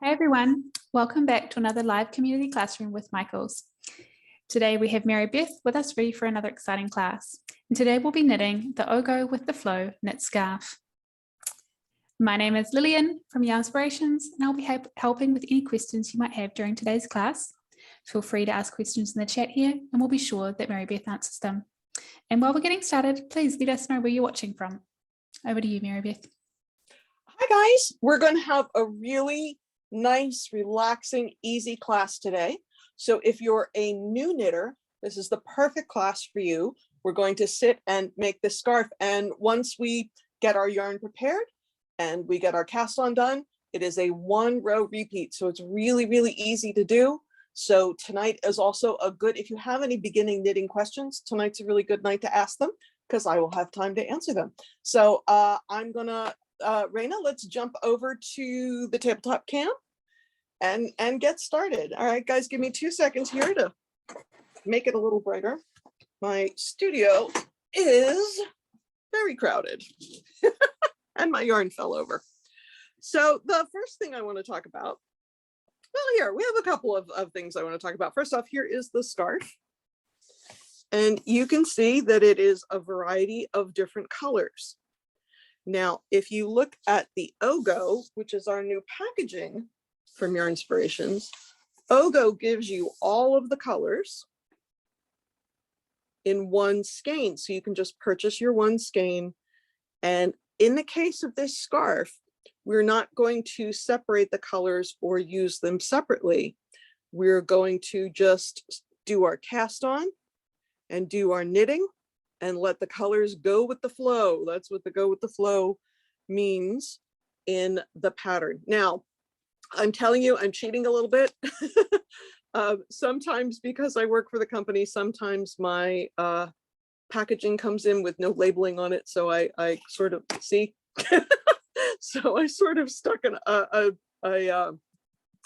Hey everyone, welcome back to another live community classroom with Michaels. Today we have Mary Beth with us ready for another exciting class. And today we'll be knitting the Ogo with the Flow knit scarf. My name is Lillian from Yarnspirations, and I'll be helping with any questions you might have during today's class. Feel free to ask questions in the chat here and we'll be sure that Mary Beth answers them. And while we're getting started, please let us know where you're watching from. Over to you, Mary Beth. Hi guys, we're going to have a really nice, relaxing, easy class today. So if you're a new knitter, this is the perfect class for you. We're going to sit and make this scarf, and once we get our yarn prepared and we get our cast on done, it is a 1-row repeat, so it's really easy to do. So tonight is also a good, if you have any beginning knitting questions, tonight's a really good night to ask them because I will have time to answer them. So I'm gonna Raina, let's jump over to the tabletop cam and get started. All right, guys, give me 2 seconds here to make it a little brighter. My studio is very crowded and my yarn fell over. So the first thing I want to talk about, well, here, we have a couple of things I want to talk about. First off, here is the scarf. And you can see that it is a variety of different colors. Now, if you look at the Ogo, which is our new packaging from Yarnspirations, Ogo gives you all of the colors in one skein. So you can just purchase your one skein. And in the case of this scarf, we're not going to separate the colors or use them separately. We're going to just do our cast on and do our knitting and let the colors go with the flow. That's what the go with the flow means in the pattern. Now, I'm telling you, I'm cheating a little bit. Sometimes because I work for the company, sometimes my packaging comes in with no labeling on it. So I sort of, see? So I sort of stuck a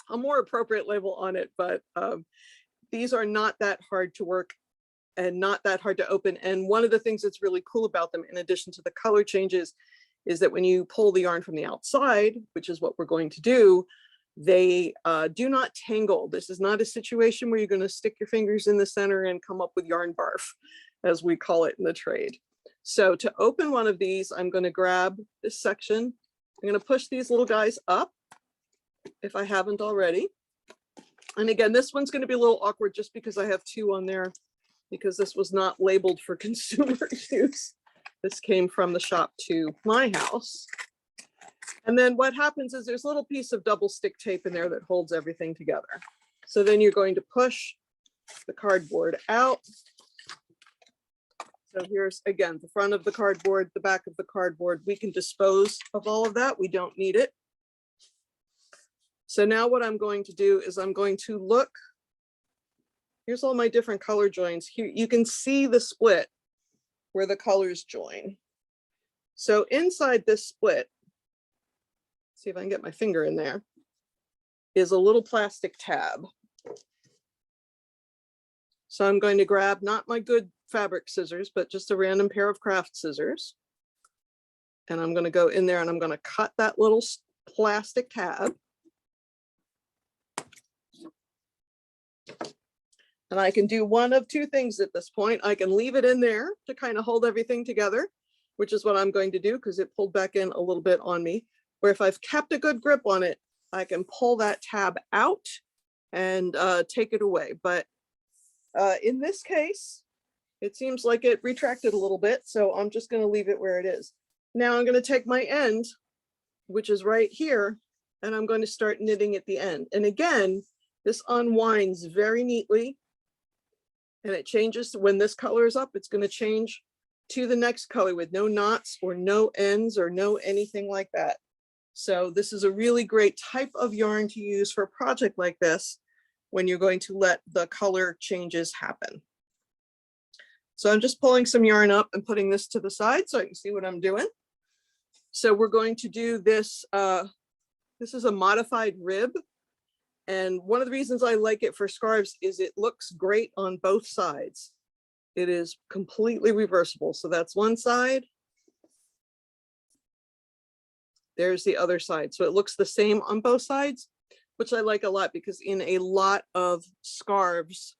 more appropriate label on it, but these are not that hard to work and not that hard to open. And one of the things that's really cool about them, in addition to the color changes, is that when you pull the yarn from the outside, which is what we're going to do, they do not tangle. This is not a situation where you're going to stick your fingers in the center and come up with yarn barf, as we call it in the trade. So to open one of these, I'm going to grab this section. I'm going to push these little guys up, if I haven't already. And again, this one's going to be a little awkward just because I have 2 on there, because this was not labeled for consumer use. This came from the shop to my house. And then what happens is there's a little piece of double stick tape in there that holds everything together. So then you're going to push the cardboard out. So here's, again, the front of the cardboard, the back of the cardboard. We can dispose of all of that. We don't need it. So now what I'm going to do is I'm going to look. Here's all my different color joins. Here you can see the split where the colors join. So inside this split, see if I can get my finger in there, is a little plastic tab. So I'm going to grab not my good fabric scissors, but just a random pair of craft scissors. And I'm going to go in there and I'm going to cut that little plastic tab. And I can do one of 2 things at this point. I can leave it in there to kind of hold everything together, which is what I'm going to do because it pulled back in a little bit on me. Or if I've kept a good grip on it, I can pull that tab out and take it away. But in this case, it seems like it retracted a little bit. So I'm just going to leave it where it is. Now I'm going to take my end, which is right here, and I'm going to start knitting at the end. And again, this unwinds very neatly. And it changes when this color is up, it's going to change to the next color with no knots or no ends or no anything like that. So this is a really great type of yarn to use for a project like this when you're going to let the color changes happen. So I'm just pulling some yarn up and putting this to the side so I can see what I'm doing. So we're going to do this. This is a modified rib. And one of the reasons I like it for scarves is it looks great on both sides. It is completely reversible. So that's one side. There's the other side. So it looks the same on both sides. which I like a lot because in a lot of scarves,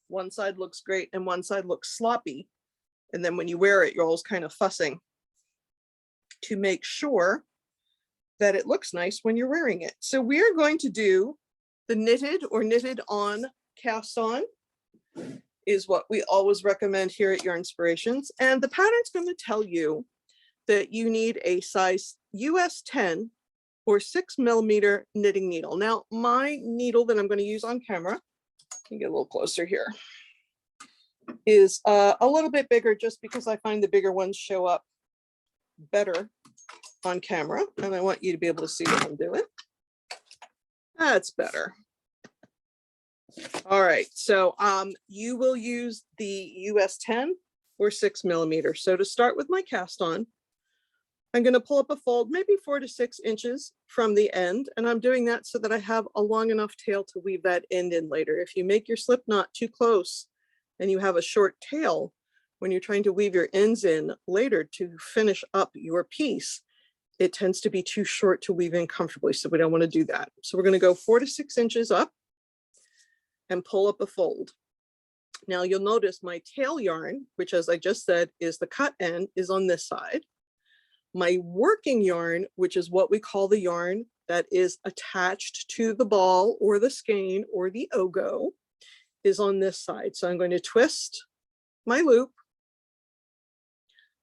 one side looks great and one side looks sloppy. And then when you wear it, you're always kind of fussing to make sure that it looks nice when you're wearing it. So we're going to do the knitted or knitted on cast on is what we always recommend here at Yarn Inspirations. And the pattern's going to tell you that you need a size US 10 or 6mm knitting needle. Now, my needle that I'm going to use on camera, can get a little closer here, is a little bit bigger just because I find the bigger ones show up better on camera. And I want you to be able to see what I'm doing. That's better. All right, so you will use the US 10 or 6mm. So to start with my cast on, I'm going to pull up a fold, maybe 4 to 6 inches from the end. And I'm doing that so that I have a long enough tail to weave that end in later. If you make your slip knot too close and you have a short tail, when you're trying to weave your ends in later to finish up your piece, it tends to be too short to weave in comfortably. So we don't want to do that. So we're going to go 4 to 6 inches up and pull up a fold. Now you'll notice my tail yarn, which as I just said is the cut end, is on this side. My working yarn, which is what we call the yarn that is attached to the ball or the skein or the ogo, is on this side. So I'm going to twist my loop.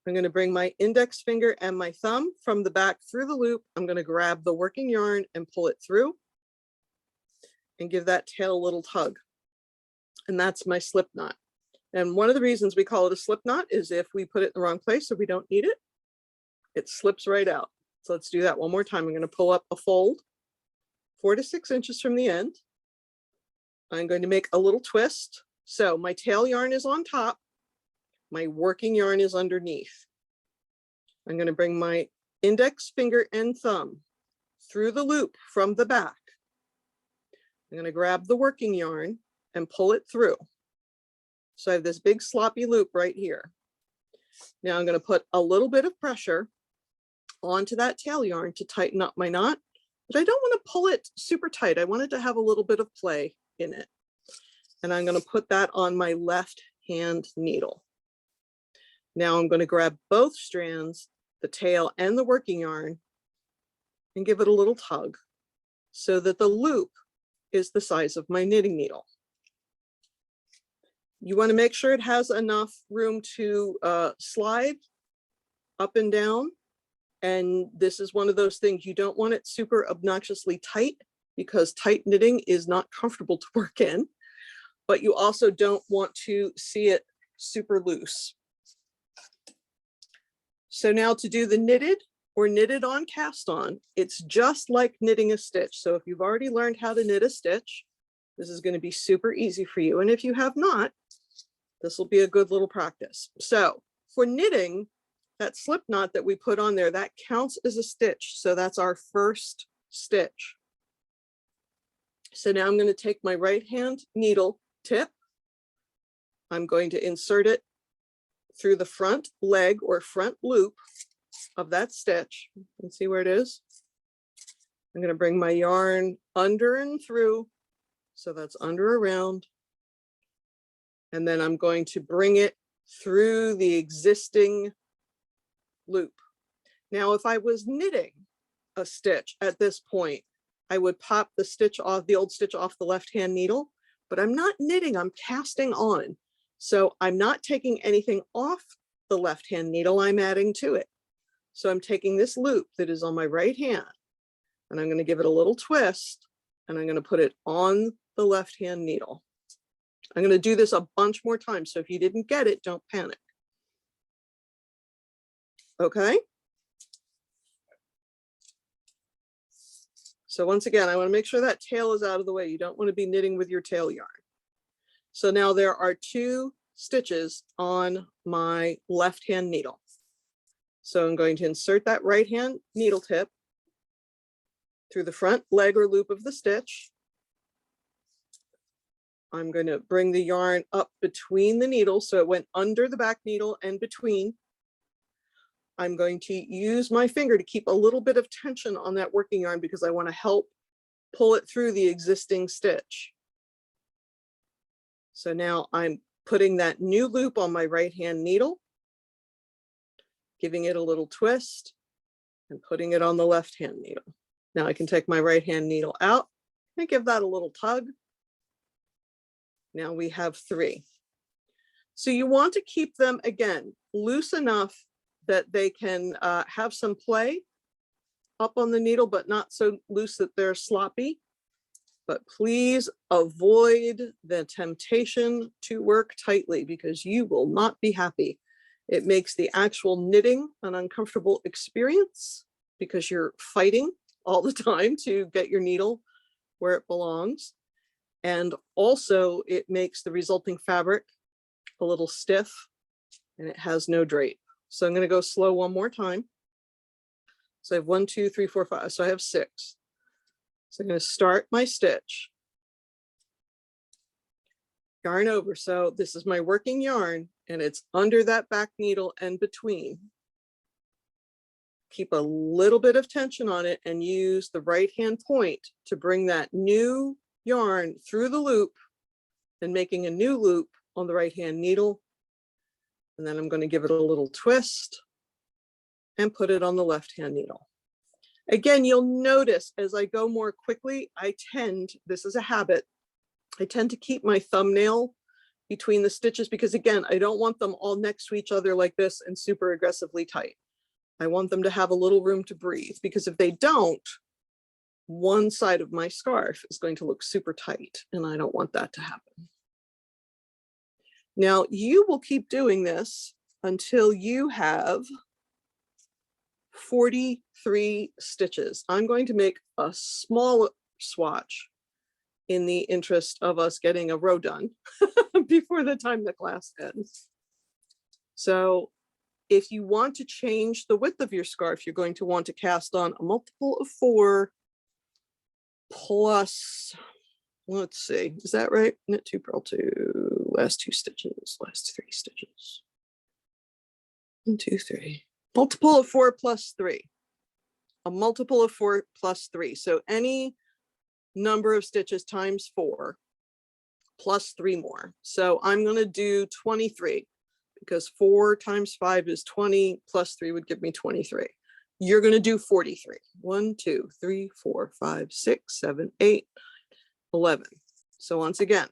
I'm going to bring my index finger and my thumb from the back through the loop. I'm going to grab the working yarn and pull it through and give that tail a little tug. And that's my slip knot. And one of the reasons we call it a slip knot is if we put it in the wrong place or we don't need it, it slips right out. So let's do that one more time. I'm going to pull up a fold 4 to 6 inches from the end. I'm going to make a little twist. So my tail yarn is on top. My working yarn is underneath. I'm going to bring my index finger and thumb through the loop from the back. I'm going to grab the working yarn and pull it through. So I have this big sloppy loop right here. Now I'm going to put a little bit of pressure onto that tail yarn to tighten up my knot, but I don't want to pull it super tight. I want it to have a little bit of play in it. And I'm going to put that on my left hand needle. Now I'm going to grab both strands, the tail and the working yarn, and give it a little tug so that the loop is the size of my knitting needle. You want to make sure it has enough room to slide up and down. And this is one of those things, you don't want it super obnoxiously tight because tight knitting is not comfortable to work in, but you also don't want to see it super loose. So now to do the knitted or knitted on cast on, it's just like knitting a stitch. So if you've already learned how to knit a stitch, this is going to be super easy for you. And if you have not, this will be a good little practice. So for knitting, that slip knot that we put on there, that counts as a stitch. So that's our first stitch. So now I'm going to take my right hand needle tip. I'm going to insert it through the front leg or front loop of that stitch. You can see where it is. I'm going to bring my yarn under and through. So that's under around. And then I'm going to bring it through the existing loop. Now, if I was knitting a stitch at this point, I would pop the stitch off, the old stitch off the left-hand needle, but I'm not knitting, I'm casting on. So I'm not taking anything off the left-hand needle, I'm adding to it. So I'm taking this loop that is on my right hand, and I'm going to give it a little twist, and I'm going to put it on the left-hand needle. I'm going to do this a bunch more times, so if you didn't get it, don't panic. Okay. So once again, I want to make sure that tail is out of the way. You don't want to be knitting with your tail yarn. So now there are 2 stitches on my left-hand needle. So I'm going to insert that right-hand needle tip through the front leg or loop of the stitch. I'm going to bring the yarn up between the needles, so it went under the back needle and between. I'm going to use my finger to keep a little bit of tension on that working yarn because I want to help pull it through the existing stitch. So now I'm putting that new loop on my right hand needle, giving it a little twist and putting it on the left hand needle. Now I can take my right hand needle out and give that a little tug. Now we have 3. So you want to keep them, again, loose enough that they can have some play up on the needle, but not so loose that they're sloppy. But please avoid the temptation to work tightly because you will not be happy. It makes the actual knitting an uncomfortable experience because you're fighting all the time to get your needle where it belongs. And also it makes the resulting fabric a little stiff and it has no drape. So I'm going to go slow one more time. So I have 1, 2, 3, 4, 5. So I have 6. So I'm going to start my stitch, yarn over. So this is my working yarn and it's under that back needle and between. Keep a little bit of tension on it and use the right hand point to bring that new yarn through the loop and making a new loop on the right hand needle. And then I'm going to give it a little twist and put it on the left hand needle. Again, you'll notice as I go more quickly, this is a habit, I tend to keep my thumbnail between the stitches because again, I don't want them all next to each other like this and super aggressively tight. I want them to have a little room to breathe because if they don't, one side of my scarf is going to look super tight and I don't want that to happen. Now you will keep doing this until you have 43 stitches. I'm going to make a small swatch in the interest of us getting a row done before the time the class ends. So if you want to change the width of your scarf, you're going to want to cast on a multiple of 4 plus, let's see, is that right? Knit 2, purl 2, last 2 stitches, last 3 stitches. 1, 2, 3. Multiple of 4 plus 3. A multiple of 4 plus 3. So any number of stitches times 4 plus 3 more. So I'm going to do 23 because 4 times 5 is 20 plus 3 would give me 23. You're going to do 43. 1, 2, 3, 4, 5, 6, 7, 8, 11. So once again,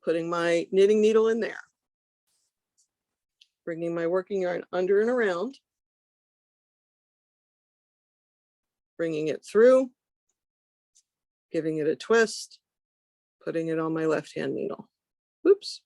putting my knitting needle in there, bringing my working yarn under and around, bringing it through, giving it a twist, putting it on my left hand needle. Oops.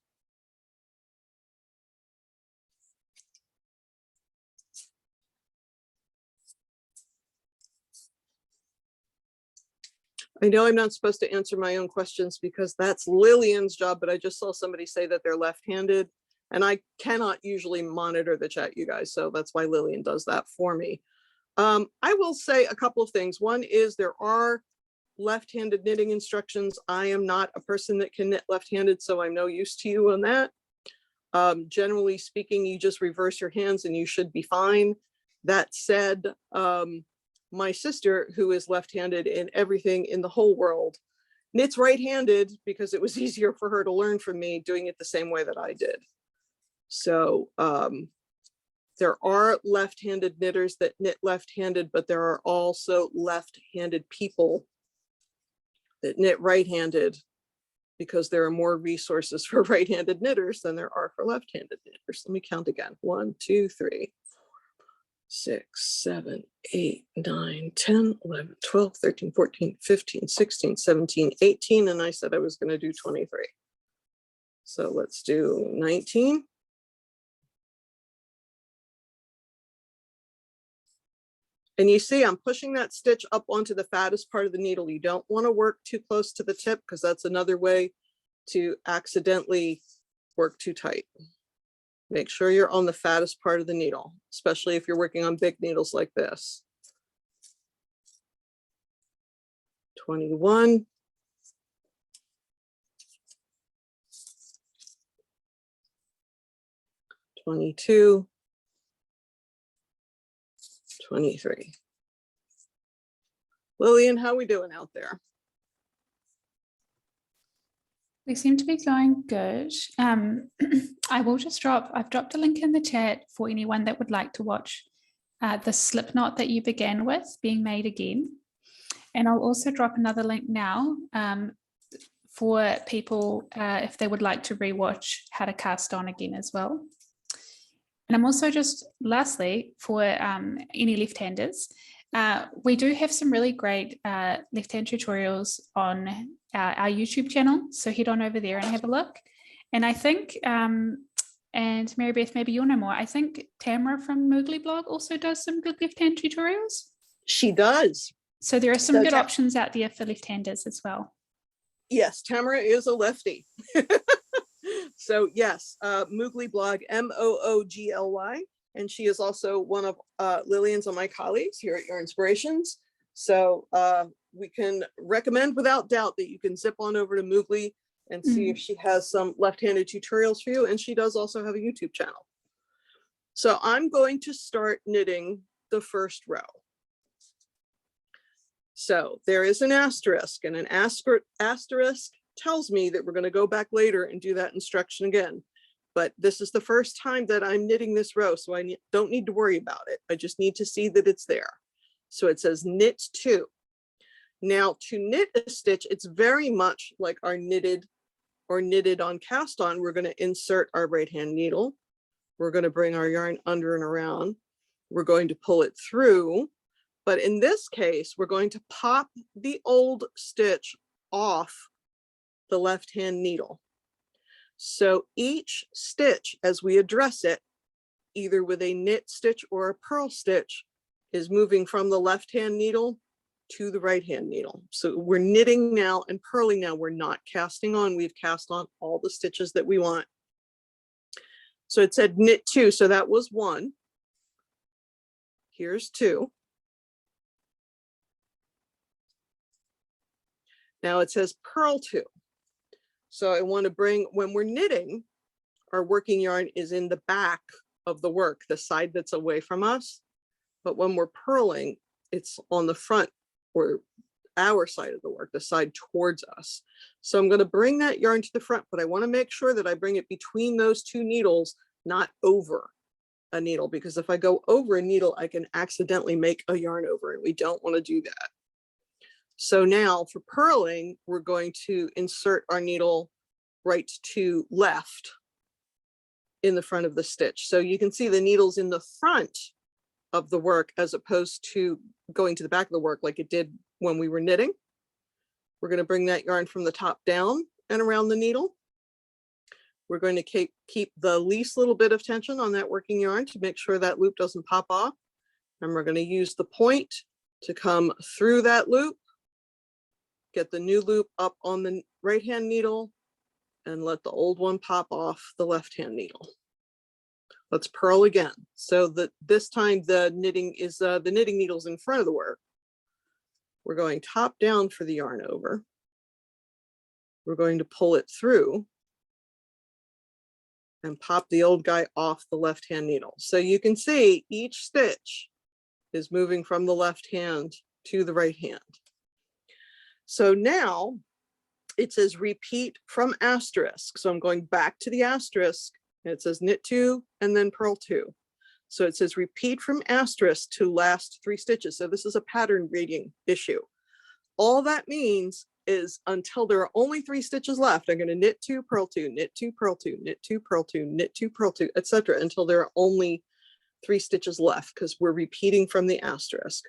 I know I'm not supposed to answer my own questions because that's Lillian's job, but I just saw somebody say that they're left-handed and I cannot usually monitor the chat, you guys. So that's why Lillian does that for me. I will say a couple of things. One is there are left-handed knitting instructions. I am not a person that can knit left-handed, so I'm no use to you on that. Generally speaking, you just reverse your hands and you should be fine. That said, my sister, who is left-handed in everything in the whole world, knits right-handed because it was easier for her to learn from me doing it the same way that I did. So there are left-handed knitters that knit left-handed, but there are also left-handed people that knit right-handed because there are more resources for right-handed knitters than there are for left-handed knitters. Let me count again. 1, 2, 3, 6, 7, 8, 9, 10, 11, 12, 13, 14, 15, 16, 17, 18, and I said I was going to do 23. So let's do 19. And you see, I'm pushing that stitch up onto the fattest part of the needle. You don't want to work too close to the tip because that's another way to accidentally work too tight. Make sure you're on the fattest part of the needle, especially if you're working on big needles like this. 21. 22. 23. Lillian, how are we doing out there? We seem to be going good. I will just I've dropped a link in the chat for anyone that would like to watch the slip knot that you began with being made again. And I'll also drop another link now for people if they would like to rewatch how to cast on again as well. And I'm also just lastly for any left-handers, we do have some really great left-hand tutorials on our YouTube channel. So head on over there and have a look. And I think, and Mary Beth, maybe you'll know more. I think Tamara from Moogly Blog also does some good left-hand tutorials. She does. So there are some good options out there for left-handers as well. Yes, Tamara is a lefty. So yes, Moogly Blog, Moogly, and she is also one of Lillian's and my colleagues here at Your Inspirations. So we can recommend without doubt that you can zip on over to Moogly and see if she has some left-handed tutorials for you. And she does also have a YouTube channel. So I'm going to start knitting the first row. So there is an asterisk, and an asterisk tells me that we're going to go back later and do that instruction again. But this is the first time that I'm knitting this row, so I don't need to worry about it. I just need to see that it's there. So it says knit 2. Now to knit a stitch, it's very much like our knitted or knitted on cast on. We're going to insert our right hand needle. We're going to bring our yarn under and around. We're going to pull it through. But in this case, we're going to pop the old stitch off the left hand needle. So each stitch, as we address it, either with a knit stitch or a purl stitch, is moving from the left hand needle to the right hand needle. So we're knitting now and purling now. We're not casting on. We've cast on all the stitches that we want. So it said knit 2. So that was 1. Here's 2. Now it says purl 2. So I want to bring, when we're knitting, our working yarn is in the back of the work, the side that's away from us. But when we're purling, it's on the front or our side of the work, the side towards us. So I'm going to bring that yarn to the front, but I want to make sure that I bring it between those two needles, not over a needle, because if I go over a needle, I can accidentally make a yarn over, and we don't want to do that. So now for purling, we're going to insert our needle right to left in the front of the stitch. So you can see the needle's in the front of the work as opposed to going to the back of the work like it did when we were knitting. We're going to bring that yarn from the top down and around the needle. We're going to keep the least little bit of tension on that working yarn to make sure that loop doesn't pop off. And we're going to use the point to come through that loop, get the new loop up on the right hand needle, and let the old one pop off the left hand needle. Let's purl again. So that this time the knitting is the knitting needle's in front of the work. We're going top down for the yarn over. We're going to pull it through and pop the old guy off the left hand needle. So you can see each stitch is moving from the left hand to the right hand. So now it says repeat from asterisk. So I'm going back to the asterisk, and it says knit 2 and then purl 2. So it says repeat from asterisk to last 3 stitches. So this is a pattern reading issue. All that means is until there are only 3 stitches left, I'm going to knit 2, purl 2, knit 2, purl 2, knit 2, purl 2, knit 2, purl 2, etc. until there are only 3 stitches left, because we're repeating from the asterisk.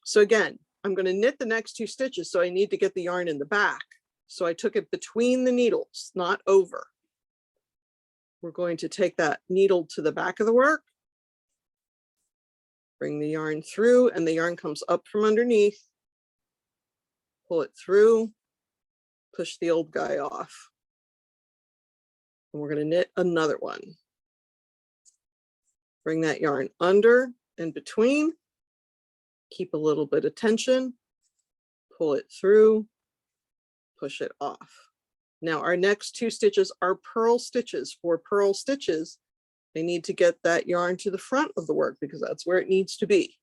So again, I'm going to knit the next 2 stitches, so I need to get the yarn in the back. So I took it between the needles, not over. We're going to take that needle to the back of the work, bring the yarn through, and the yarn comes up from underneath. Pull it through, push the old guy off. And we're going to knit another one. Bring that yarn under and between. Keep a little bit of tension, pull it through, push it off. Now our next 2 stitches are purl stitches. For purl stitches, they need to get that yarn to the front of the work because that's where it needs to be.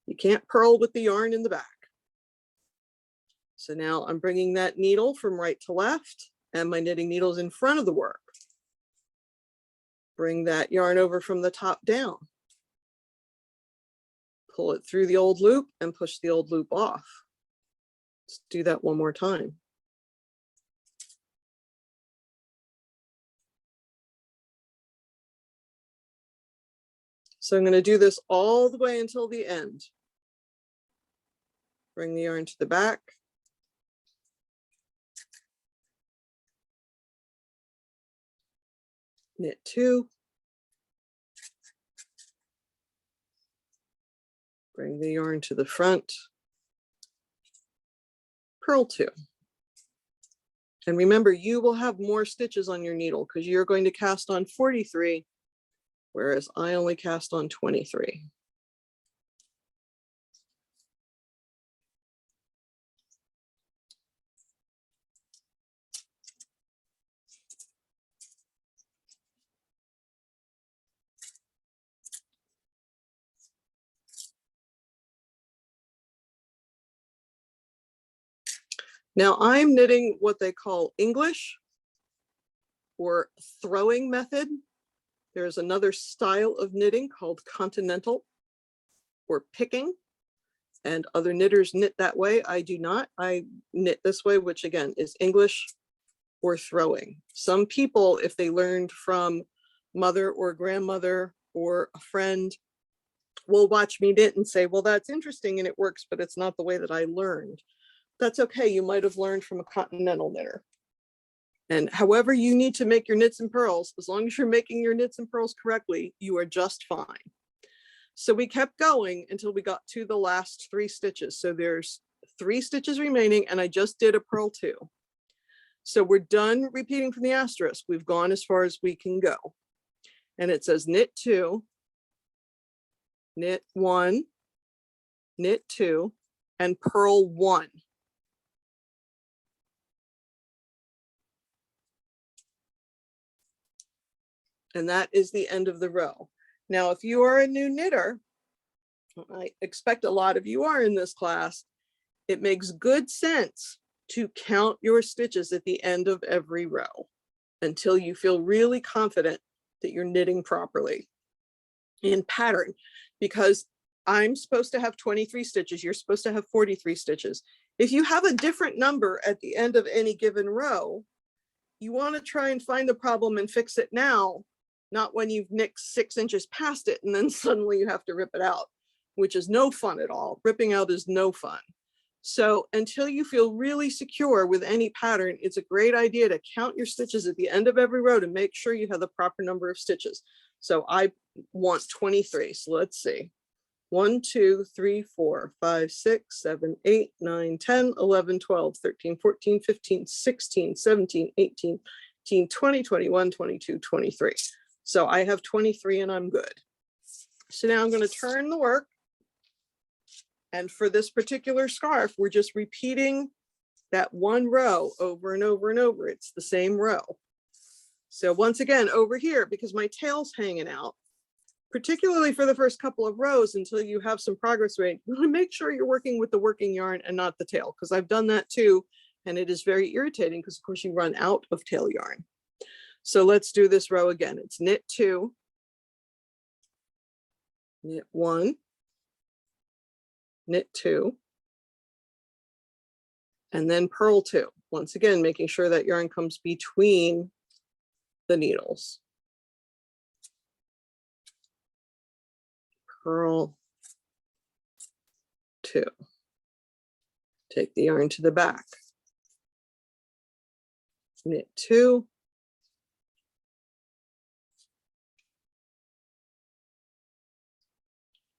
You can't purl with the yarn in the back. So now I'm bringing that needle from right to left and my knitting needle's in front of the work. Bring that yarn over from the top down. Pull it through the old loop and push the old loop off. Let's do that one more time. So I'm going to do this all the way until the end. Bring the yarn to the back. Knit 2. Bring the yarn to the front. Purl 2. And remember, you will have more stitches on your needle because you're going to cast on 43, whereas I only cast on 23. Now I'm knitting what they call English or throwing method. There's another style of knitting called continental or picking, and other knitters knit that way. I do not. I knit this way, which again is English or throwing. Some people, if they learned from mother or grandmother or a friend, will watch me knit and say, well, that's interesting and it works, but it's not the way that I learned. That's okay. You might have learned from a continental knitter. And however you need to make your knits and purls, as long as you're making your knits and purls correctly, you are just fine. So we kept going until we got to the last 3 stitches. So there's 3 stitches remaining and I just did a purl 2. So we're done repeating from the asterisk. We've gone as far as we can go. And it says knit 2, knit 1, knit 2, and purl 1. And that is the end of the row. Now, if you are a new knitter, I expect a lot of you are in this class, it makes good sense to count your stitches at the end of every row until you feel really confident that you're knitting properly in pattern, because I'm supposed to have 23 stitches. You're supposed to have 43 stitches. If you have a different number at the end of any given row, you want to try and find the problem and fix it now, not when you've knit 6 inches past it and then suddenly you have to rip it out, which is no fun at all. Ripping out is no fun. So until you feel really secure with any pattern, it's a great idea to count your stitches at the end of every row to make sure you have the proper number of stitches. So I want 23. So let's see. 1, 2, 3, 4, 5, 6, 7, 8, 9, 10, 11, 12, 13, 14, 15, 16, 17, 18, 19, 20, 21, 22, 23. So I have 23 and I'm good. So now I'm going to turn the work. And for this particular scarf, we're just repeating that one row over and over and over. It's the same row. So once again, over here, because my tail's hanging out, particularly for the first couple of rows until you have some progress rate, make sure you're working with the working yarn and not the tail, because I've done that too. And it is very irritating because of course you run out of tail yarn. So let's do this row again. It's knit 2, knit 1, knit 2, and then purl 2. Once again, making sure that yarn comes between the needles. Purl 2. Take the yarn to the back. Knit 2.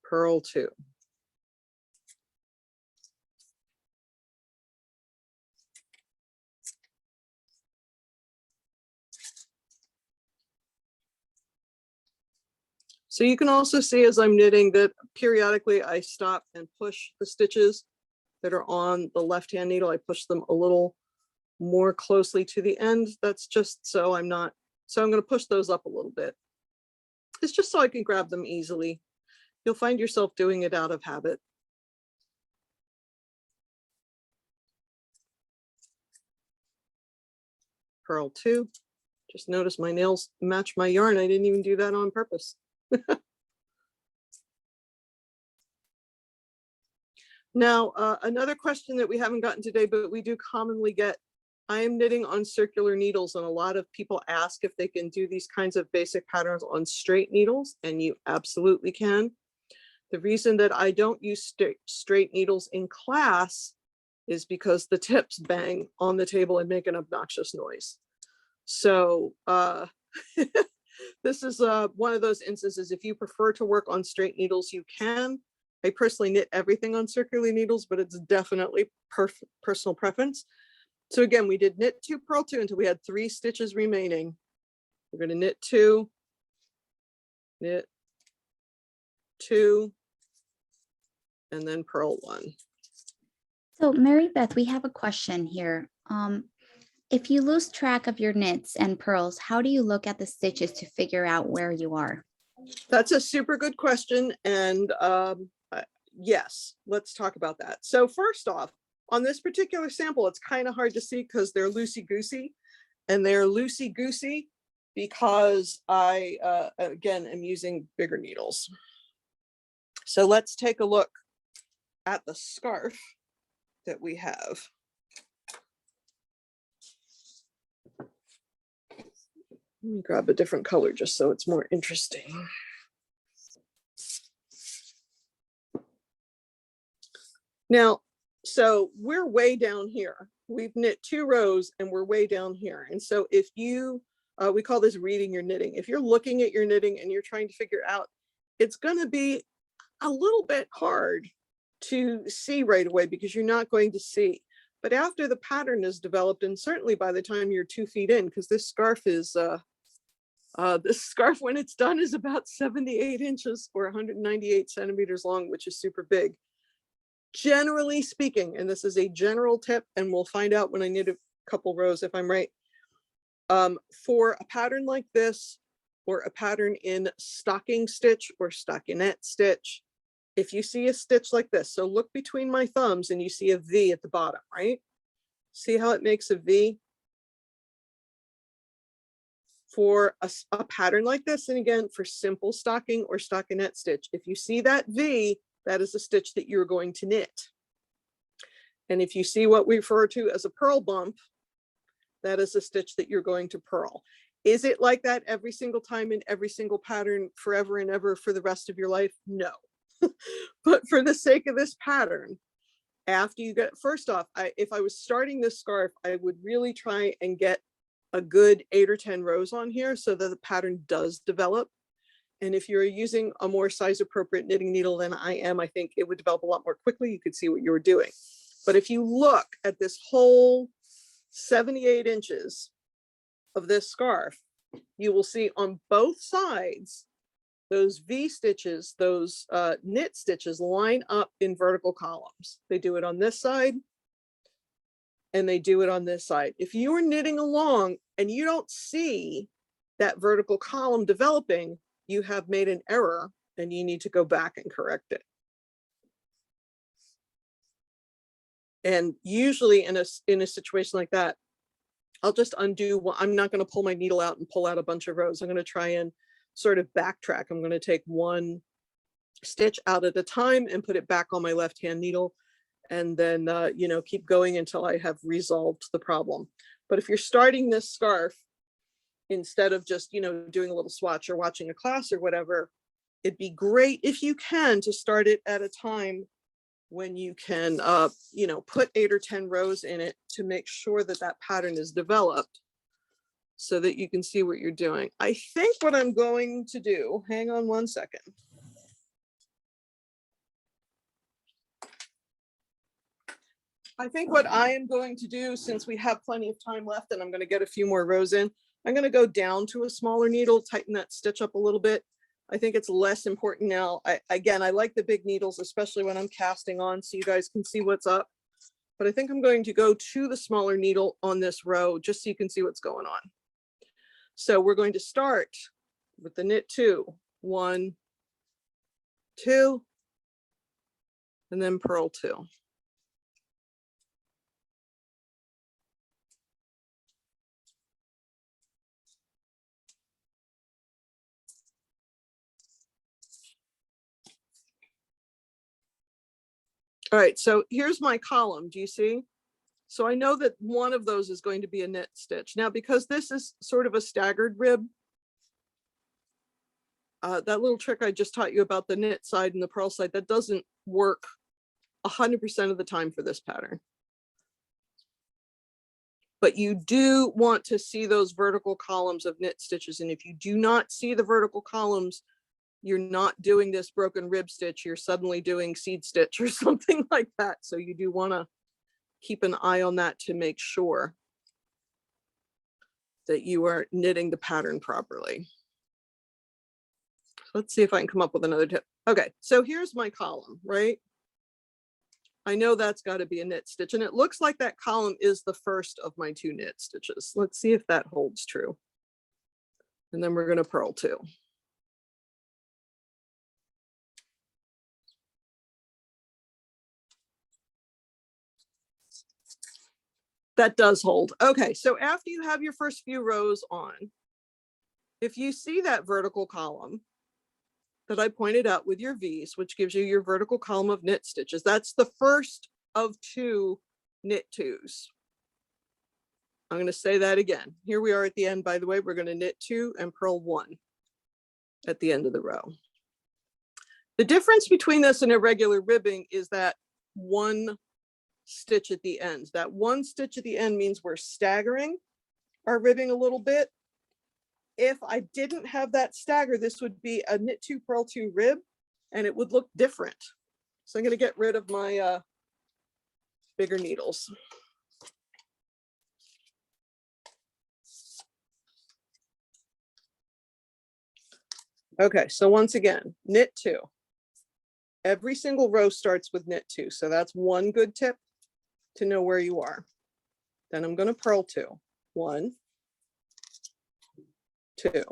Purl 2. So you can also see as I'm knitting that periodically I stop and push the stitches that are on the left-hand needle. I push them a little more closely to the end. That's just so I'm going to push those up a little bit. It's just so I can grab them easily. You'll find yourself doing it out of habit. purl 2. Just notice my nails match my yarn. I didn't even do that on purpose. Now, another question that we haven't gotten today, but we do commonly get, I am knitting on circular needles, and a lot of people ask if they can do these kinds of basic patterns on straight needles, and you absolutely can. The reason that I don't use straight needles in class is because the tips bang on the table and make an obnoxious noise. So this is one of those instances. If you prefer to work on straight needles, you can. I personally knit everything on circular needles, but it's definitely personal preference. So again, we did knit 2, purl 2 until we had 3 stitches remaining. We're going to knit 2, knit 2, and then purl 1. So Mary Beth, we have a question here. If you lose track of your knits and purls, how do you look at the stitches to figure out where you are? That's a super good question. And yes, let's talk about that. So first off, on this particular sample, it's kind of hard to see because they're loosey-goosey, and they're loosey-goosey because I, again, am using bigger needles. So let's take a look at the scarf that we have. Let me grab a different color just so it's more interesting. Now, so we're way down here. We've knit 2 rows and we're way down here. And so if you, we call this reading your knitting. If you're looking at your knitting and you're trying to figure out, it's going to be a little bit hard to see right away because you're not going to see. But after the pattern is developed, and certainly by the time you're 2 feet in, because this scarf is, this scarf when it's done is about 78 inches or 198 centimeters long, which is super big. Generally speaking, and this is a general tip, and we'll find out when I knit a couple rows if I'm right, for a pattern like this, or a pattern in stocking stitch or stockinette stitch, if you see a stitch like this, so look between my thumbs and you see a V at the bottom, right? See how it makes a V? For a pattern like this, and again, for simple stocking or stockinette stitch, if you see that V, that is a stitch that you're going to knit. And if you see what we refer to as a purl bump, that is a stitch that you're going to purl. Is it like that every single time in every single pattern forever and ever for the rest of your life? No. But for the sake of this pattern, after you get, first off, if I was starting this scarf, I would really try and get a good 8 or 10 rows on here so that the pattern does develop. And if you're using a more size appropriate knitting needle than I am, I think it would develop a lot more quickly. You could see what you were doing. But if you look at this whole 78 inches of this scarf, you will see on both sides, those V stitches, those knit stitches line up in vertical columns. They do it on this side and they do it on this side. If you are knitting along and you don't see that vertical column developing, you have made an error and you need to go back and correct it. And usually in a situation like that, I'll just undo. I'm not going to pull my needle out and pull out a bunch of rows. I'm going to try and sort of backtrack. I'm going to take one stitch out at a time and put it back on my left hand needle, and then you know, keep going until I have resolved the problem. But if you're starting this scarf, instead of just, you know, doing a little swatch or watching a class or whatever, it'd be great if you can to start it at a time when you can, you know, put 8 or 10 rows in it to make sure that that pattern is developed so that you can see what you're doing. I think what I'm going to do, hang on one second. I think what I am going to do, since we have plenty of time left and I'm going to get a few more rows in, I'm going to go down to a smaller needle, tighten that stitch up a little bit. I think it's less important now. Again, I like the big needles, especially when I'm casting on, so you guys can see what's up. But I think I'm going to go to the smaller needle on this row, just so you can see what's going on. So we're going to start with the knit 2, 1, 2, and then purl 2. All right, so here's my column. Do you see? So I know that one of those is going to be a knit stitch. Now, because this is sort of a staggered rib, that little trick I just taught you about the knit side and the purl side, that doesn't work 100% of the time for this pattern. But you do want to see those vertical columns of knit stitches. And if you do not see the vertical columns, you're not doing this broken rib stitch, you're suddenly doing seed stitch or something like that. So you do want to keep an eye on that to make sure that you are knitting the pattern properly. Let's see if I can come up with another tip. Okay, so here's my column, right? I know that's got to be a knit stitch, and it looks like that column is the first of my 2 knit stitches. Let's see if that holds true. And then we're going to purl 2. That does hold. Okay, so after you have your first few rows on, if you see that vertical column that I pointed out with your V's, which gives you your vertical column of knit stitches, that's the first of 2 knit 2s. I'm going to say that again. Here we are at the end, by the way, we're going to knit 2 and purl 1 at the end of the row. The difference between this and irregular ribbing is that 1 stitch at the end. That 1 stitch at the end means we're staggering our ribbing a little bit. If I didn't have that stagger, this would be a knit 2 purl 2 rib, and it would look different. So I'm going to get rid of my bigger needles. Okay, so once again, knit 2. Every single row starts with knit 2. So that's one good tip to know where you are. Then I'm going to purl 2. 1, 2.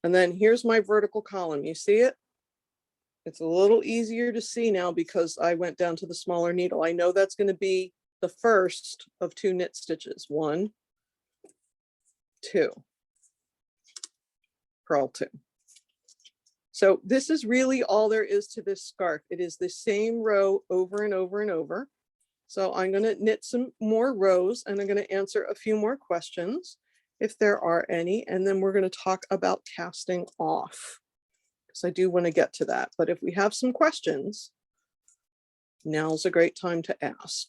And then here's my vertical column. You see it? It's a little easier to see now because I went down to the smaller needle. I know that's going to be the first of 2 knit stitches. 1, 2. Purl 2. So this is really all there is to this scarf. It is the same row over and over and over. So I'm going to knit some more rows, and I'm going to answer a few more questions if there are any, and then we're going to talk about casting off, because I do want to get to that. But if we have some questions, now's a great time to ask.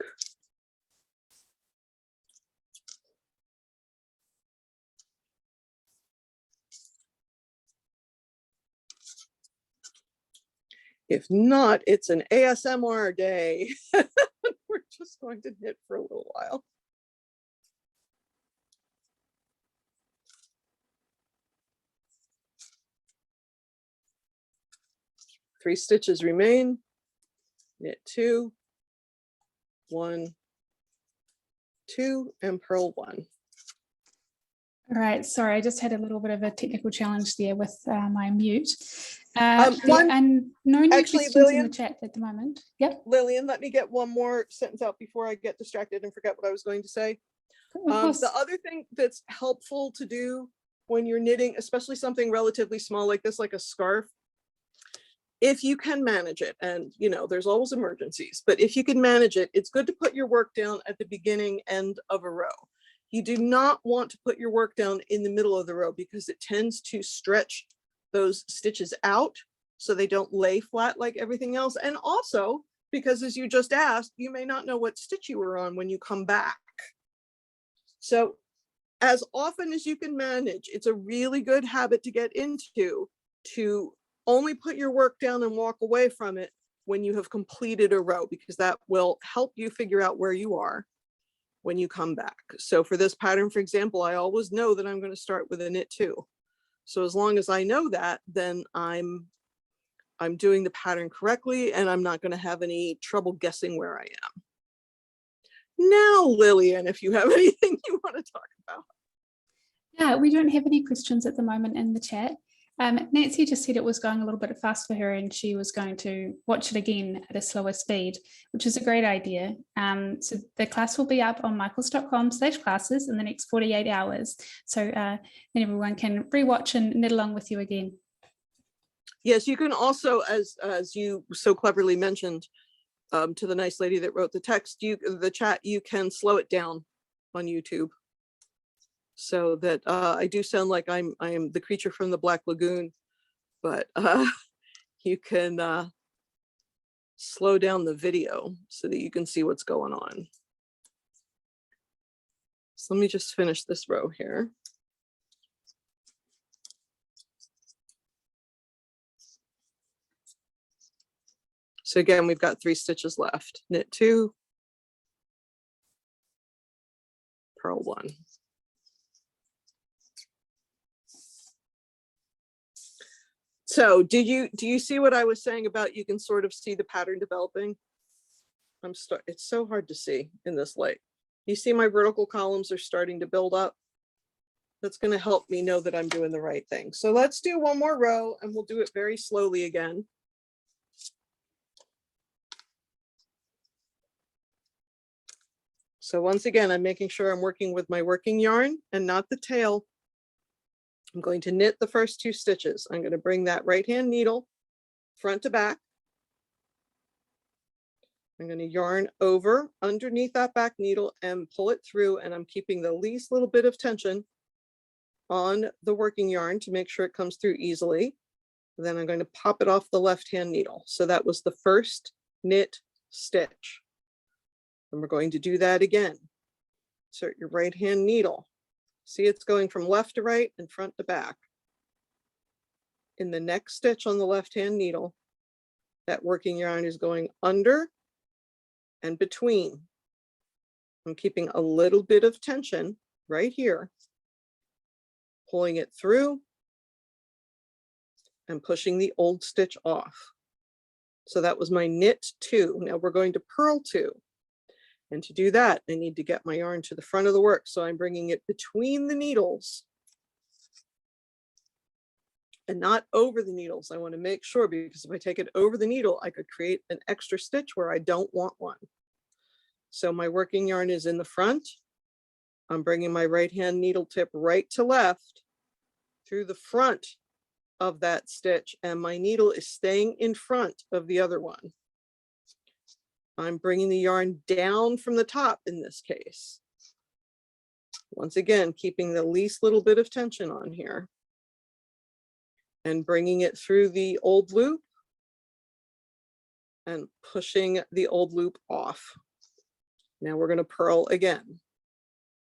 If not, it's an ASMR day. We're just going to knit for a little while. Three stitches remain. Knit 2, 1, 2, and purl 1. All right, sorry, I just had a little bit of a technical challenge there with my mute. One, no new actually, questions Lillian, in the chat at the moment. Yep. Lillian, let me get one more sentence out before I get distracted and forget what I was going to say. The other thing that's helpful to do when you're knitting, especially something relatively small like this, like a scarf, if you can manage it, and you know, there's always emergencies, but if you can manage it, it's good to put your work down at the beginning end of a row. You do not want to put your work down in the middle of the row because it tends to stretch those stitches out so they don't lay flat like everything else. And also because, as you just asked, you may not know what stitch you were on when you come back. So as often as you can manage, it's a really good habit to get into, to only put your work down and walk away from it when you have completed a row, because that will help you figure out where you are when you come back. So for this pattern, for example, I always know that I'm going to start with a knit 2. So as long as I know that, then I'm doing the pattern correctly, and I'm not going to have any trouble guessing where I am. Now, Lillian, if you have anything you want to talk about. Yeah, we don't have any questions at the moment in the chat. Nancy just said it was going a little bit fast for her and she was going to watch it again at a slower speed, which is a great idea. So the class will be up on michaels.com/classes in the next 48 hours. So then everyone can rewatch and knit along with you again. Yes, you can also, as you so cleverly mentioned, to the nice lady that wrote the text, the chat, you can slow it down on YouTube, so that I do sound like I am the creature from the Black Lagoon, but you can slow down the video so that you can see what's going on. So let me just finish this row here. So again, we've got 3 stitches left. Knit 2, purl 1. So do you see what I was saying about you can sort of see the pattern developing? It's so hard to see in this light. You see my vertical columns are starting to build up. That's going to help me know that I'm doing the right thing. So let's do one more row and we'll do it very slowly again. So once again, I'm making sure I'm working with my working yarn and not the tail. I'm going to knit the first 2 stitches. I'm going to bring that right hand needle front to back. I'm going to yarn over underneath that back needle and pull it through, and I'm keeping the least little bit of tension on the working yarn to make sure it comes through easily. Then I'm going to pop it off the left hand needle. So that was the first knit stitch. And we're going to do that again. Insert your right hand needle. See, it's going from left to right and front to back. In the next stitch on the left hand needle, that working yarn is going under and between. I'm keeping a little bit of tension right here, pulling it through and pushing the old stitch off. So that was my knit 2. Now we're going to purl 2. And to do that, I need to get my yarn to the front of the work. So I'm bringing it between the needles and not over the needles. I want to make sure, because if I take it over the needle, I could create an extra stitch where I don't want one. So my working yarn is in the front. I'm bringing my right hand needle tip right to left through the front of that stitch, and my needle is staying in front of the other one. I'm bringing the yarn down from the top in this case. Once again, keeping the least little bit of tension on here and bringing it through the old loop and pushing the old loop off. Now we're going to purl again,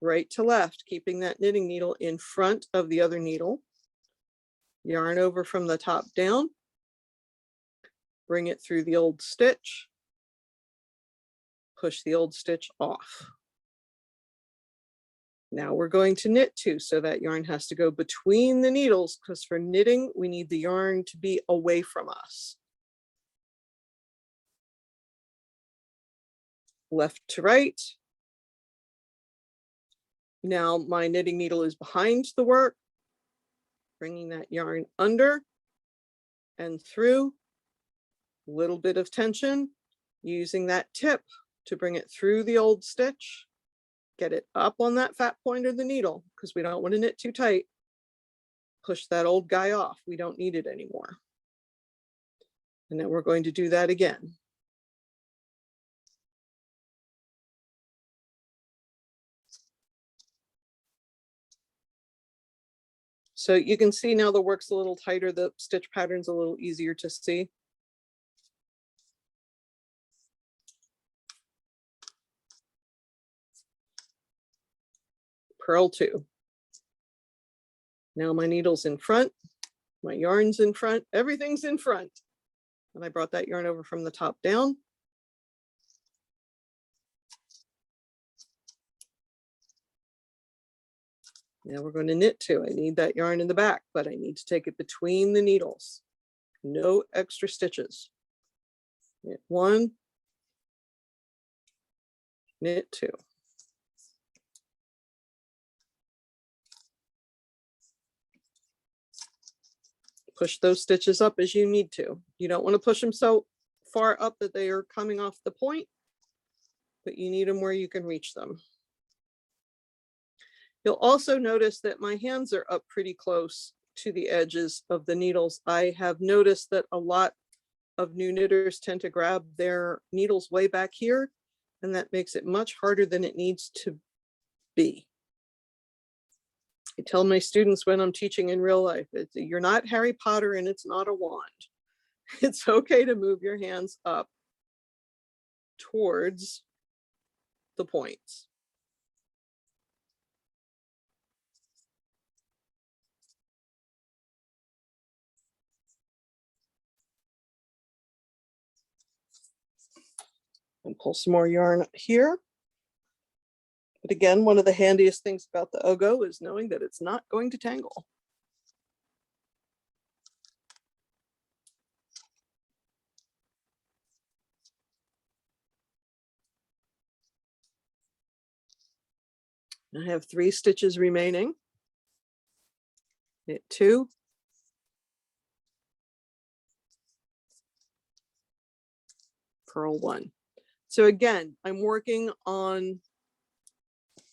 right to left, keeping that knitting needle in front of the other needle. Yarn over from the top down, bring it through the old stitch, push the old stitch off. Now we're going to knit 2, so that yarn has to go between the needles, because for knitting, we need the yarn to be away from us. Left to right. Now my knitting needle is behind the work, bringing that yarn under and through, little bit of tension, using that tip to bring it through the old stitch, get it up on that fat point of the needle, because we don't want to knit too tight. Push that old guy off. We don't need it anymore. And then we're going to do that again. So you can see now the work's a little tighter, the stitch pattern's a little easier to see. Purl 2. Now my needle's in front, my yarn's in front, everything's in front. And I brought that yarn over from the top down. Now we're going to knit 2. I need that yarn in the back, but I need to take it between the needles. No extra stitches. Knit 1, knit 2. Push those stitches up as you need to. You don't want to push them so far up that they are coming off the point, but you need them where you can reach them. You'll also notice that my hands are up pretty close to the edges of the needles. I have noticed that a lot of new knitters tend to grab their needles way back here, and that makes it much harder than it needs to be. I tell my students when I'm teaching in real life, you're not Harry Potter and it's not a wand. It's okay to move your hands up towards the points. And pull some more yarn here. But again, one of the handiest things about the Ogo is knowing that it's not going to tangle. I have 3 stitches remaining. Knit 2. Purl 1. So again, I'm working on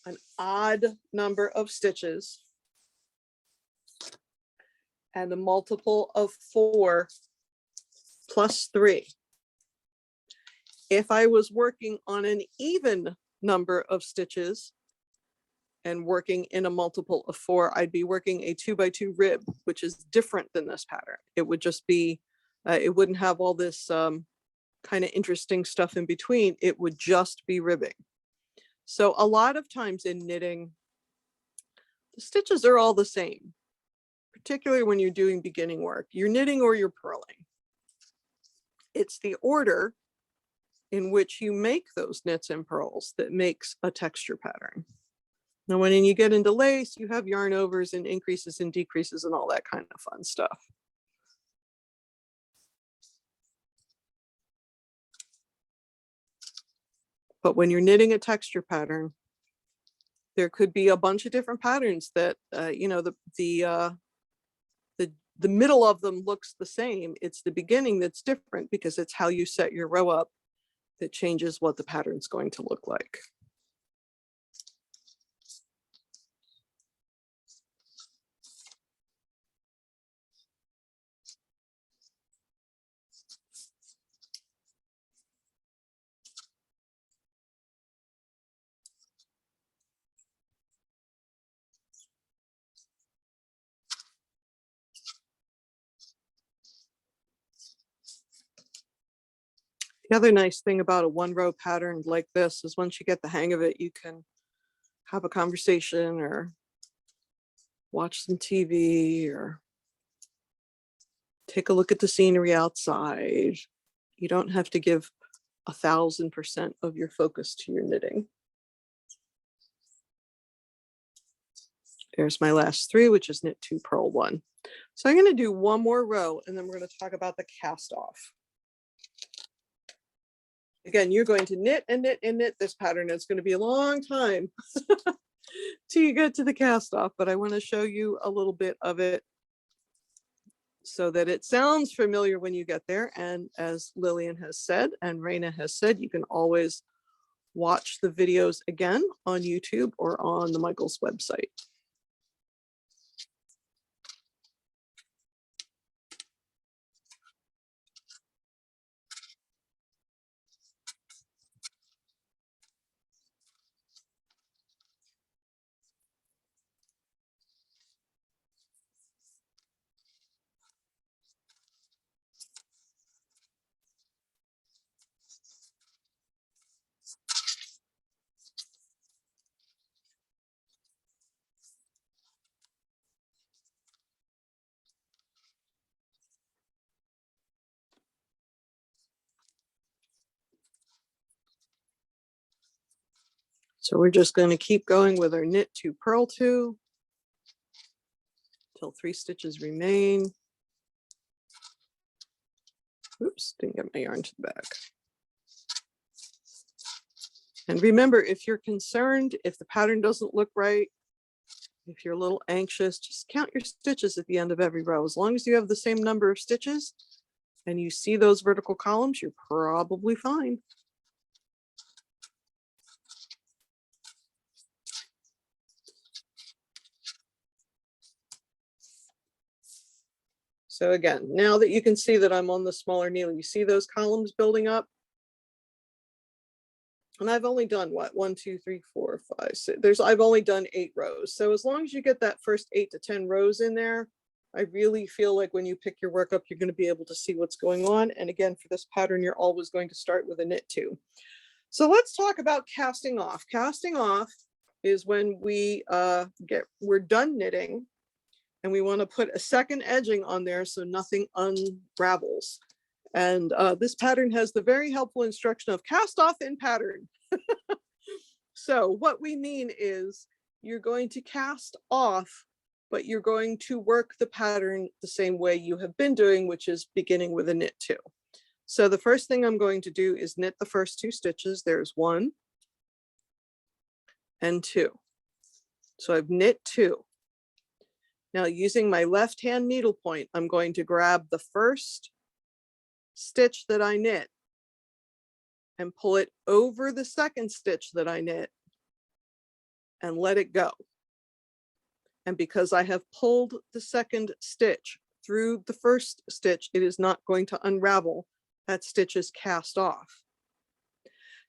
an odd number of stitches and a multiple of 4 plus 3. If I was working on an even number of stitches and working in a multiple of 4, I'd be working a 2x2 rib, which is different than this pattern. It would just be, it wouldn't have all this kind of interesting stuff in between. It would just be ribbing. So a lot of times in knitting, the stitches are all the same, particularly when you're doing beginning work. You're knitting or you're purling. It's the order in which you make those knits and purls that makes a texture pattern. Now, when you get into lace, you have yarn overs and increases and decreases and all that kind of fun stuff. But when you're knitting a texture pattern, there could be a bunch of different patterns that, you know, the middle of them looks the same. It's the beginning that's different because it's how you set your row up that changes what the pattern's going to look like. The other nice thing about a 1-row pattern like this is once you get the hang of it, you can have a conversation or watch some TV or take a look at the scenery outside. You don't have to give 1000% of your focus to your knitting. There's my last 3, which is knit 2, purl 1. So I'm going to do one more row and then we're going to talk about the cast off. Again, you're going to knit and knit and knit this pattern. It's going to be a long time till you get to the cast off, but I want to show you a little bit of it so that it sounds familiar when you get there. And as Lillian has said, and Raina has said, you can always watch the videos again on YouTube or on the Michaels website. So we're just going to keep going with our knit 2, purl 2 till 3 stitches remain. Oops, didn't get my yarn to the back. And remember, if you're concerned, if the pattern doesn't look right, if you're a little anxious, just count your stitches at the end of every row. As long as you have the same number of stitches and you see those vertical columns, you're probably fine. So again, now that you can see that I'm on the smaller needle, you see those columns building up? And I've only done what, 1, 2, 3, 4, 5, 6. I've only done 8 rows. So as long as you get that first 8 to 10 rows in there, I really feel like when you pick your work up, you're going to be able to see what's going on. And again, for this pattern, you're always going to start with a knit 2. So let's talk about casting off. Casting off is when we're done knitting and we want to put a second edging on there so nothing unravels. And this pattern has the very helpful instruction of cast off in pattern. So what we mean is you're going to cast off, but you're going to work the pattern the same way you have been doing, which is beginning with a knit 2. So the first thing I'm going to do is knit the first 2 stitches. There's 1 and 2. So I've knit 2. Now using my left hand needle point, I'm going to grab the first stitch that I knit and pull it over the second stitch that I knit and let it go. And because I have pulled the second stitch through the first stitch, it is not going to unravel. That stitch is cast off.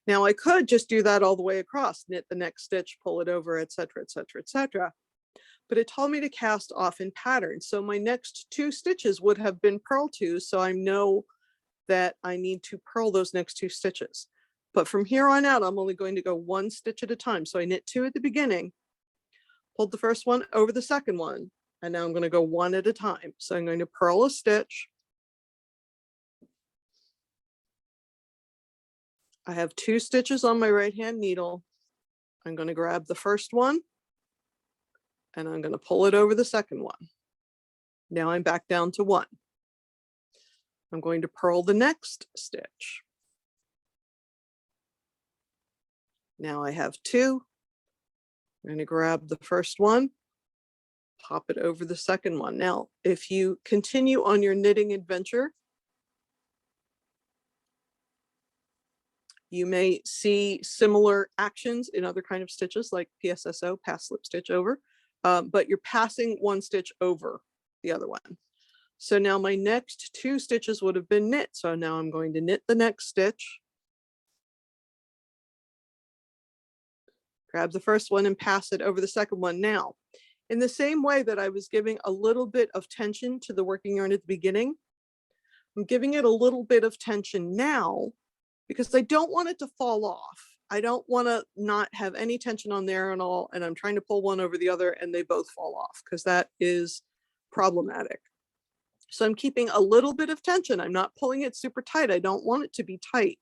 Now I could just do that all the way across, knit the next stitch, pull it over, etc., etc., etc. But it told me to cast off in pattern. So my next 2 stitches would have been purl 2. So I know that I need to purl those next 2 stitches. But from here on out, I'm only going to go 1 stitch at a time. So I knit 2 at the beginning, pulled the first one over the second one, and now I'm going to go 1 at a time. So I'm going to purl a stitch. I have 2 stitches on my right hand needle. I'm going to grab the first one and I'm going to pull it over the second one. Now I'm back down to 1. I'm going to purl the next stitch. Now I have 2. I'm going to grab the first one, pop it over the second one. Now, if you continue on your knitting adventure, you may see similar actions in other kind of stitches like PSSO, pass slip stitch over, but you're passing one stitch over the other one. So now my next 2 stitches would have been knit. So now I'm going to knit the next stitch, grab the first one and pass it over the second one. Now, in the same way that I was giving a little bit of tension to the working yarn at the beginning, I'm giving it a little bit of tension now because I don't want it to fall off. I don't want to not have any tension on there and all, and I'm trying to pull one over the other and they both fall off because that is problematic. So I'm keeping a little bit of tension. I'm not pulling it super tight. I don't want it to be tight.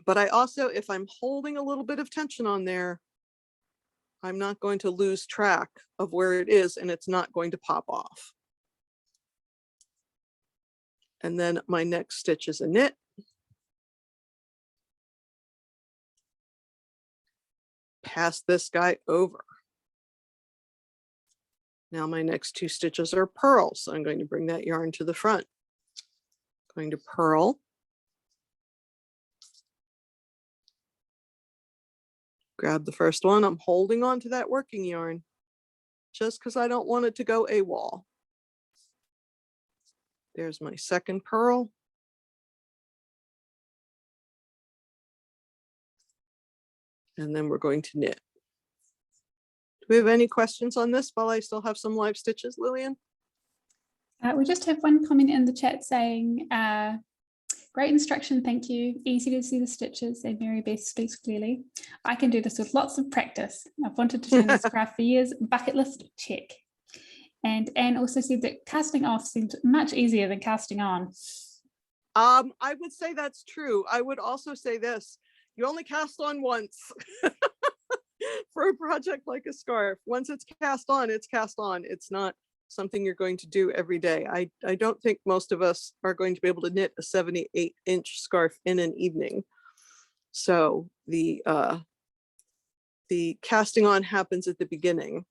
But I also, if I'm holding a little bit of tension on there, I'm not going to lose track of where it is and it's not going to pop off. And then my next stitch is a knit. Pass this guy over. Now my next 2 stitches are purl. So I'm going to bring that yarn to the front. Going to purl. Grab the first one. I'm holding on to that working yarn just because I don't want it to go AWOL. There's my second purl. And then we're going to knit. Do we have any questions on this while I still have some live stitches, Lillian? We just have one comment in the chat saying, great instruction, thank you. Easy to see the stitches and Mary Beth speaks clearly. I can do this with lots of practice. I've wanted to turn this graph for years. Bucket list, check. And Anne also said that casting off seemed much easier than casting on. I would say that's true. I would also say this. You only cast on once for a project like a scarf. Once it's cast on, it's cast on. It's not something you're going to do every day. I don't think most of us are going to be able to knit a 78-inch scarf in an evening. So the casting on happens at the beginning,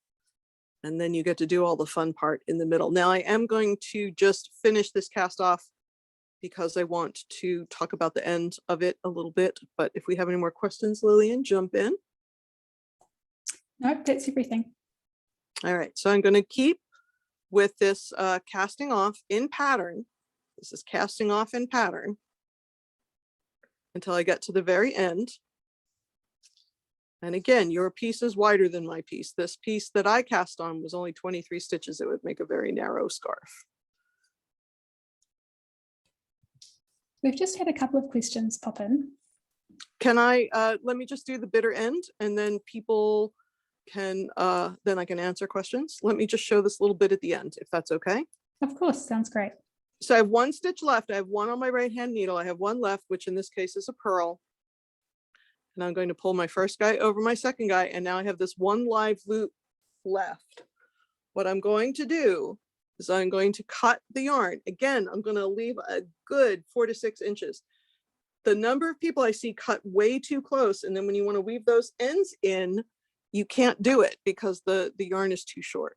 and then you get to do all the fun part in the middle. Now I am going to just finish this cast off because I want to talk about the end of it a little bit. But if we have any more questions, Lillian, jump in. Nope, that's everything. All right, so I'm going to keep with this casting off in pattern. This is casting off in pattern until I get to the very end. And again, your piece is wider than my piece. This piece that I cast on was only 23 stitches. It would make a very narrow scarf. We've just had a couple of questions pop in. Can I, let me just do the bitter end and then people can, then I can answer questions. Let me just show this little bit at the end, if that's okay. Of course, sounds great. So I have one stitch left. I have one on my right hand needle. I have one left, which in this case is a purl. And I'm going to pull my first guy over my second guy. And now I have this one live loop left. What I'm going to do is I'm going to cut the yarn. Again, I'm going to leave a good 4 to 6 inches. The number of people I see cut way too close. And then when you want to weave those ends in, you can't do it because the yarn is too short.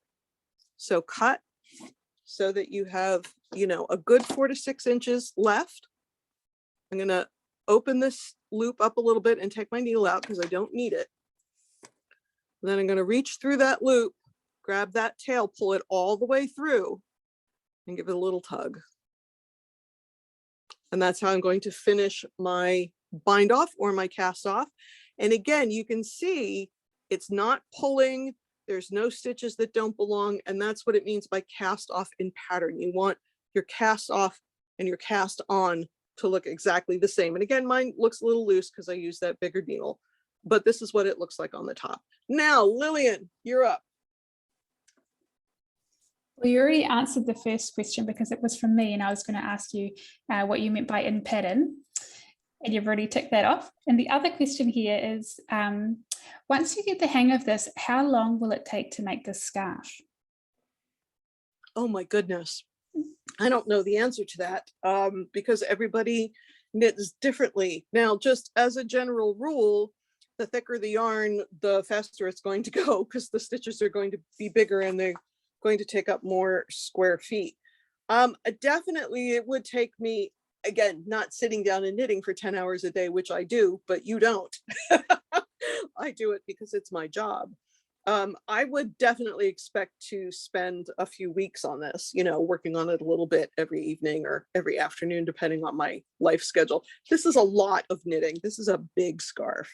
So cut so that you have, you know, a good 4 to 6 inches left. I'm going to open this loop up a little bit and take my needle out because I don't need it. And then I'm going to reach through that loop, grab that tail, pull it all the way through and give it a little tug. And that's how I'm going to finish my bind off or my cast off. And again, you can see it's not pulling. There's no stitches that don't belong. And that's what it means by cast off in pattern. You want your cast off and your cast on to look exactly the same. And again, mine looks a little loose because I use that bigger needle, but this is what it looks like on the top. Now, Lillian, you're up. Well, you already answered the first question because it was from me and I was going to ask you what you meant by in pattern, and you've already ticked that off. And the other question here is, once you get the hang of this, how long will it take to make this scarf? Oh my goodness. I don't know the answer to that because everybody knits differently. Now, just as a general rule, the thicker the yarn, the faster it's going to go because the stitches are going to be bigger and they're going to take up more square feet. Definitely it would take me, again, not sitting down and knitting for 10 hours a day, which I do, but you don't. I do it because it's my job. I would definitely expect to spend a few weeks on this, you know, working on it a little bit every evening or every afternoon, depending on my life schedule. This is a lot of knitting. This is a big scarf.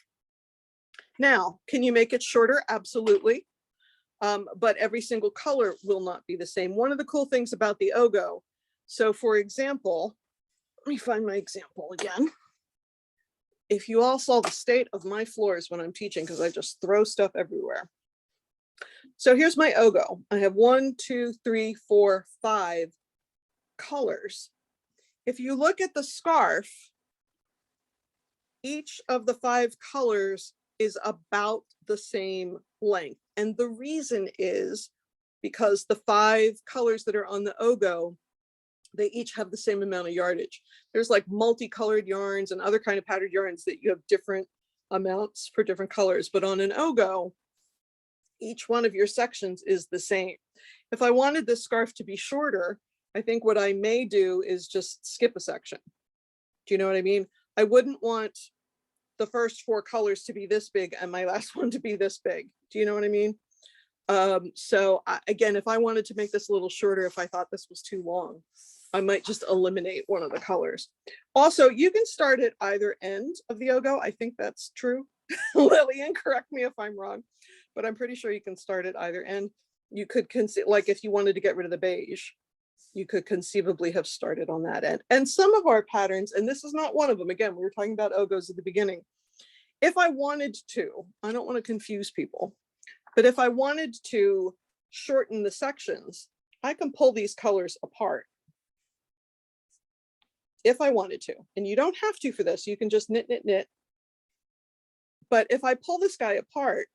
Now, can you make it shorter? Absolutely. But every single color will not be the same. One of the cool things about the Ogo, so for example, let me find my example again. If you all saw the state of my floors when I'm teaching, because I just throw stuff everywhere. So here's my Ogo. I have 1, 2, 3, 4, 5 colors. If you look at the scarf, each of the 5 colors is about the same length. And the reason is because the 5 colors that are on the Ogo, they each have the same amount of yardage. There's like multicolored yarns and other kind of patterned yarns that you have different amounts for different colors. But on an Ogo, each one of your sections is the same. If I wanted this scarf to be shorter, I think what I may do is just skip a section. Do you know what I mean? I wouldn't want the first 4 colors to be this big and my last one to be this big. Do you know what I mean? Again, if I wanted to make this a little shorter, if I thought this was too long, I might just eliminate one of the colors. Also, you can start at either end of the Ogo. I think that's true. Lillian, correct me if I'm wrong, but I'm pretty sure you can start at either end. You could like if you wanted to get rid of the beige, you could conceivably have started on that end. And some of our patterns, and this is not one of them, again, we were talking about Ogos at the beginning. If I wanted to, I don't want to confuse people, but if I wanted to shorten the sections, I can pull these colors apart. If I wanted to, and you don't have to for this, you can just knit, knit, knit. But if I pull this guy apart,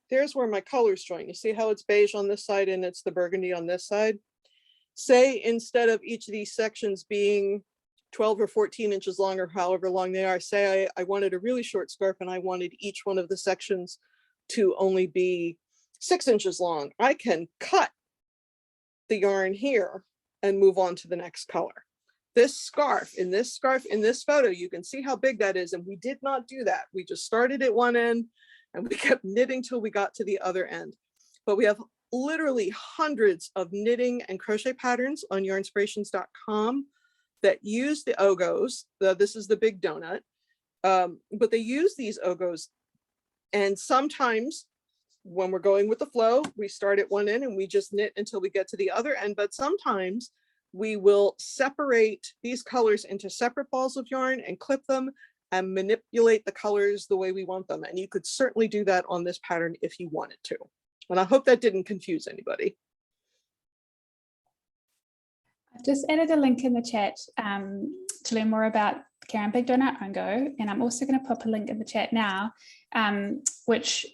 there's where my colors join. You see how it's beige on this side and it's the burgundy on this side? Say instead of each of these sections being 12 or 14 inches long or however long they are, say I wanted a really short scarf and I wanted each one of the sections to only be 6 inches long. I can cut the yarn here and move on to the next color. This scarf, in this photo, you can see how big that is. And we did not do that. We just started at one end And we kept knitting till we got to the other end. But we have literally hundreds of knitting and crochet patterns on yarnspirations.com that use the ogos. This is the big donut, but they use these ogos. And sometimes when we're going with the flow, we start at one end and we just knit until we get to the other end. But sometimes we will separate these colors into separate balls of yarn and clip them and manipulate the colors the way we want them. And you could certainly do that on this pattern if you wanted to. And I hope that didn't confuse anybody. I've just added a link in the chat to learn more about Caron Big Donut Ongo, and I'm also going to pop a link in the chat now, which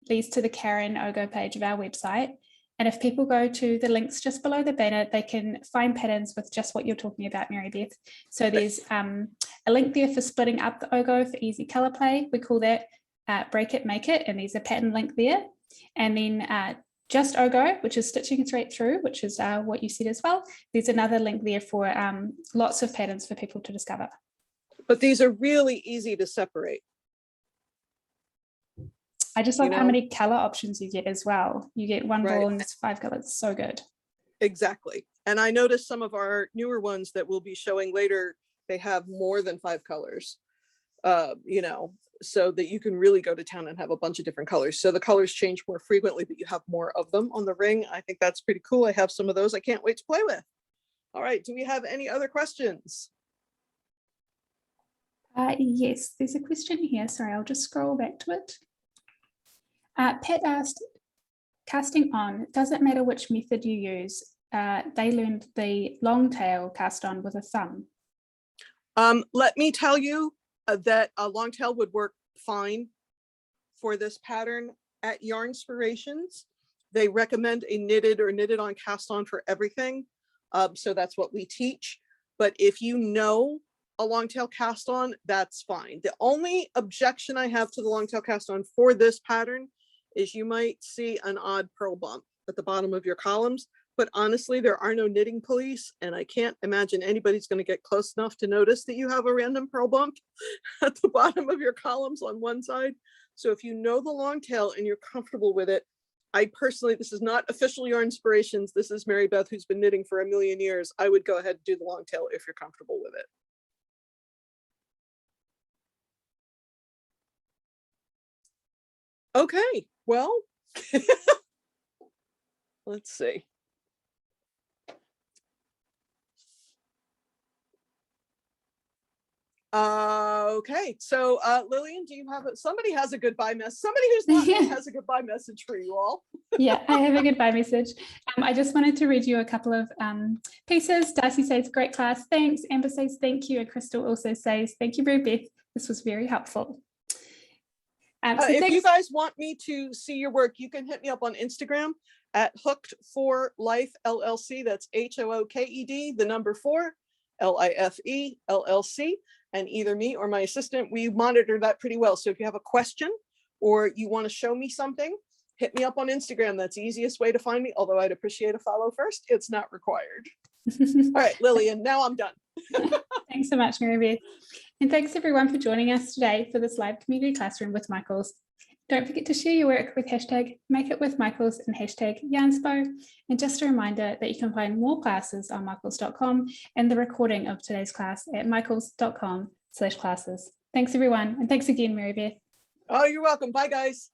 leads to the Caron Ongo page of our website. And if people go to the links just below the banner, they can find patterns with just what you're talking about, Mary Beth. So there's a link there for splitting up the Ongo for easy color play. We call that Break It, Make It, and there's a pattern link there. And then just Ongo, which is stitching straight through, which is what you said as well. There's another link there for lots of patterns for people to discover. But these are really easy to separate. I just love how many color options you get as well. You get one ball and it's 5 colors. So good. Exactly. And I noticed some of our newer ones that we'll be showing later, they have more than 5 colors, so that you can really go to town and have a bunch of different colors. So the colors change more frequently, but you have more of them on the ring. I think that's pretty cool. I have some of those I can't wait to play with. All right. Do we have any other questions? Yes, there's a question here. Sorry, I'll just scroll back to it. Pat asked, casting on, does it matter which method you use? They learned the long tail cast on with a thumb. Let me tell you that a long tail would work fine for this pattern at Yarnspirations. They recommend a knitted or knitted on cast on for everything. So that's what we teach. But if you know a long tail cast on, that's fine. The only objection I have to the long tail cast on for this pattern is you might see an odd purl bump at the bottom of your columns, but honestly, there are no knitting police, and I can't imagine anybody's going to get close enough to notice that you have a random purl bump at the bottom of your columns on one side. So if you know the long tail and you're comfortable with it, I personally, this is not official Yarnspirations, this is Mary Beth, who's been knitting for a million years. I would go ahead and do the long tail if you're comfortable with it. Okay, well, let's see. Okay, so Lillian, do you have somebody has a goodbye message? Somebody who's not me has a goodbye message for you all. Yeah, I have a goodbye message. I just wanted to read you a couple of pieces. Darcy says, great class, thanks. Amber says, thank you. And Crystal also says, thank you, Mary Beth. This was very helpful. If you guys want me to see your work, you can hit me up on Instagram at Hooked for Life LLC. That's HOOKED, the number 4, LIFE LLC. And either me or my assistant, we monitor that pretty well. So if you have a question or you want to show me something, hit me up on Instagram. That's the easiest way to find me. Although I'd appreciate a follow first. It's not required. All right, Lillian, now I'm done. Thanks so much, Mary Beth. And thanks everyone for joining us today for this live community classroom with Michaels. Don't forget to share your work with hashtag MakeItWithMichaels and hashtag Yarnspo. And just a reminder that you can find more classes on michaels.com and the recording of today's class at michaels.com/classes. Thanks everyone. And thanks again, Mary Beth. Oh, you're welcome. Bye guys.